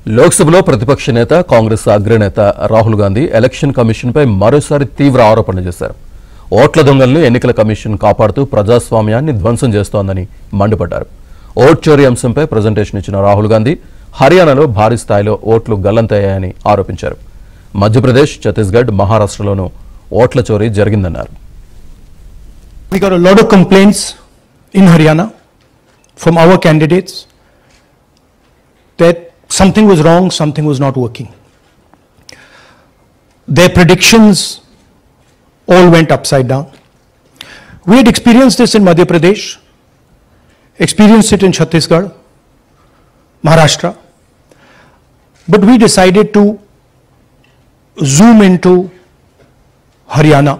లోక్సభలో ప్రతిపక్ష నేత కాంగ్రెస్ అగ్రనేత రాహుల్ గాంధీ ఎలక్షన్ కమిషన్పై మరోసారి తీవ్ర ఆరోపణలు చేశారు. ఓట్ల దొంగలను ఎన్నికల కమిషన్ కాపాడుతూ ప్రజాస్వామ్యాన్ని ధ్వంసం చేస్తోందని మండిపడ్డారు. ఓట్ చోరీ అంశంపై ప్రజెంటేషన్ ఇచ్చిన రాహుల్ గాంధీ హర్యానాలో భారీ స్థాయిలో ఓట్లు గల్లంతయ్యాయని ఆరోపించారు. మధ్యప్రదేశ్, ఛత్తీస్గఢ్, మహారాష్ట్రలోనూ ఓట్ల చోరీ జరిగిందన్నారు. We got a lot of complaints in Haryana from our candidates that something was wrong, something was not working. Their predictions all went upside down. We had experienced this in Madhya Pradesh, experienced it in Chhattisgarh, Maharashtra, but we decided to zoom into Haryana.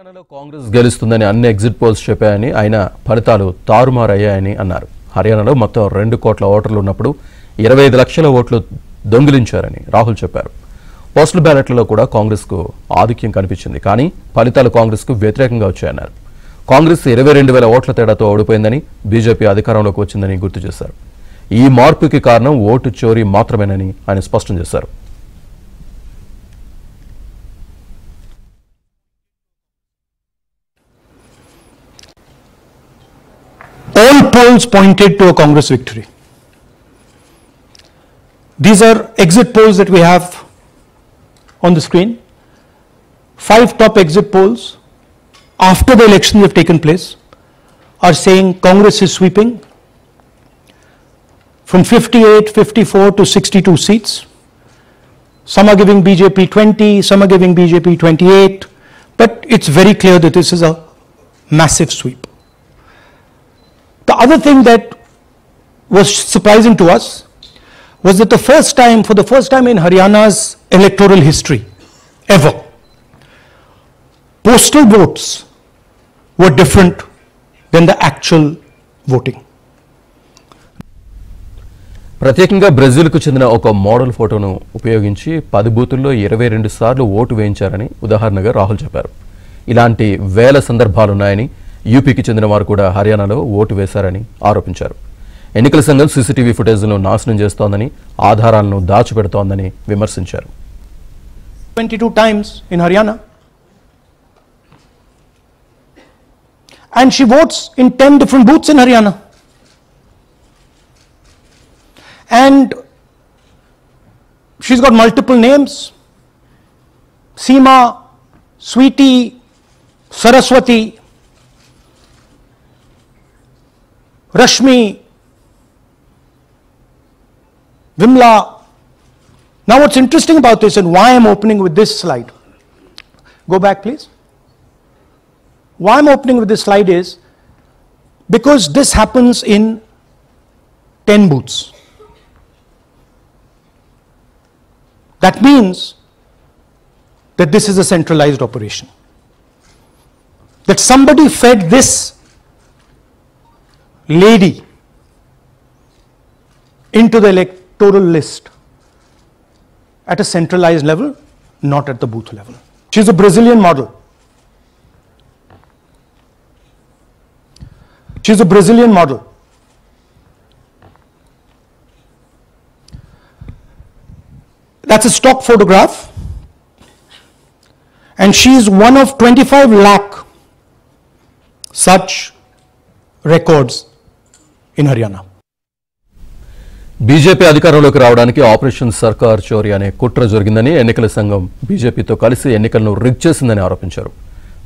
హర్యానాలో కాంగ్రెస్ గెలుస్తుందని అన్ని exit polls చెప్పాయని, అయినా ఫలితాలు తారుమారయ్యాయని అన్నారు. హర్యానాలో మొత్తం 2 కోట్ల ఓటర్లు ఉన్నప్పుడు 25 లక్షల ఓట్లు దొంగిలించారని రాహుల్ చెప్పారు. పోస్టల్ బ్యాలెట్లలో కూడా కాంగ్రెస్కు ఆధిక్యం కనిపించింది, కానీ ఫలితాలు కాంగ్రెస్కు వ్యతిరేకంగా వచ్చాయన్నారు. కాంగ్రెస్ 22,000 ఓట్ల తేడాతో ఓడిపోయిందని, బీజేపీ అధికారంలోకి వచ్చిందని గుర్తు చేశారు. ఈ మార్పుకి కారణం ఓటు చోరీ మాత్రమేనని ఆయన స్పష్టం చేశారు. All polls pointed to a Congress victory. These are exit polls that we have on the screen. 5 top exit polls after the elections have taken place are saying Congress is sweeping from 58, 54 to 62 seats. Some are giving BJP 20, some are giving BJP 28, but it's very clear that this is a massive sweep. The other thing that was surprising to us was that for the first time in Haryana's electoral history ever, postal votes were different than the actual voting. ప్రత్యేకంగా బ్రెజిల్కు చెందిన ఒక model ఫోటోను ఉపయోగించి 10 బూతుల్లో 22 సార్లు vote వేయించారని ఉదాహరణగా రాహుల్ చెప్పారు. ఇలాంటి వేల సందర్భాలున్నాయని, యూపీకి చెందిన వారు కూడా హర్యానాలో ఓటు వేశారని ఆరోపించారు. ఎన్నికల సంఘం సీసీటీవీ ఫుటేజ్ను నాశనం చేస్తోందని, ఆధారాలను దాచిపెడుతోందని విమర్శించారు. 22 times in Haryana, and she votes in 10 different booths in Haryana, and she's got multiple names: Seema, Sweetie, Saraswati, Rashmi, Vimla. Now what's interesting about this, and why I'm opening with this slide, go back please. Why I'm opening with this slide is because this happens in 10 booths. That means that this is a centralized operation. That somebody fed this lady into the electoral list at a centralized level, not at the booth level. She's a Brazilian model. She's a Brazilian model. That's a stock photograph, and she's one of 25 lakh such records in Haryana. BJP అధికారంలోకి రావడానికి operation సర్కార్ చోరీ అనే కుట్ర జరిగిందని, ఎన్నికల సంఘం బీజేపీతో కలిసి ఎన్నికలను రిగ్ చేసిందని ఆరోపించారు.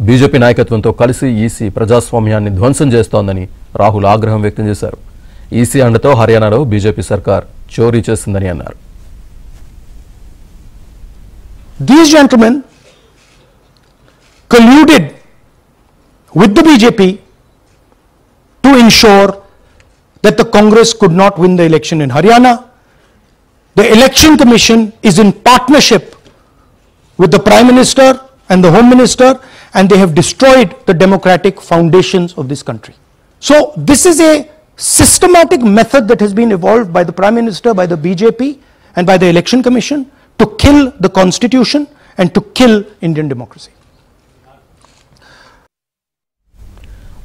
బీజేపీ నాయకత్వంతో కలిసి ఈసీ ప్రజాస్వామ్యాన్ని ధ్వంసం చేస్తోందని రాహుల్ ఆగ్రహం వ్యక్తం చేశారు. ఈసీ అండతో హర్యానాలో బీజేపీ సర్కార్ చోరీ చేసిందని అన్నారు. These gentlemen colluded with the BJP to ensure that the Congress could not win the election in Haryana. The Election Commission is in partnership with the Prime Minister and the Home Minister, and they have destroyed the democratic foundations of this country. So this is a systematic method that has been evolved by the Prime Minister, by the BJP, and by the Election Commission to kill the Constitution and to kill Indian democracy.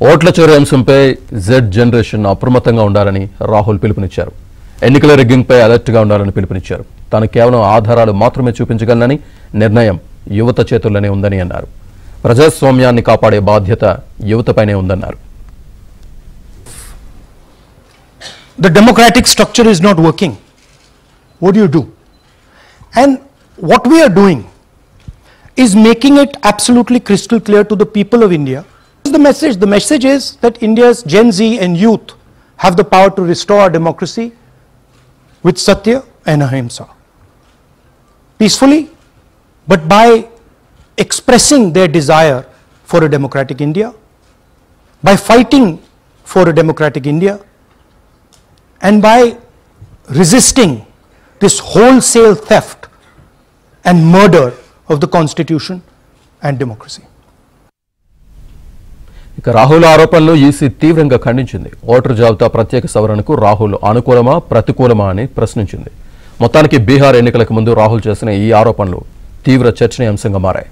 ఓట్ల చోరీ అంశంపై Z generation అప్రమత్తంగా ఉండాలని రాహుల్ పిలుపునిచ్చారు. ఎన్నికల రిగ్గింగ్పై అలర్ట్గా ఉండాలని పిలుపునిచ్చారు. తాను కేవలం ఆధారాలు మాత్రమే చూపించగలనని, నిర్ణయం యువత చేతుల్లోనే ఉందని అన్నారు. ప్రజాస్వామ్యాన్ని కాపాడే బాధ్యత యువతపైనే ఉందన్నారు. The democratic structure is not working. What do you do? And what we are doing is making it absolutely crystal clear to the people of India. The message is that India's Gen Z and youth have the power to restore our democracy with Satya and Ahimsa. Peacefully, but by expressing their desire for a democratic India, by fighting for a democratic India, and by resisting this wholesale theft and murder of the Constitution and democracy. ఇక రాహుల్ ఆరోపణలు EC తీవ్రంగా ఖండించింది. Voter జాబితా ప్రత్యేక సవరణకు రాహుల్ అనుకూలమా ప్రతికూలమా అని ప్రశ్నించింది. మొత్తానికి బీహార్ ఎన్నికలకు ముందు రాహుల్ చేసిన ఈ ఆరోపణలు తీవ్ర చర్చనీయాంశంగా మారాయి.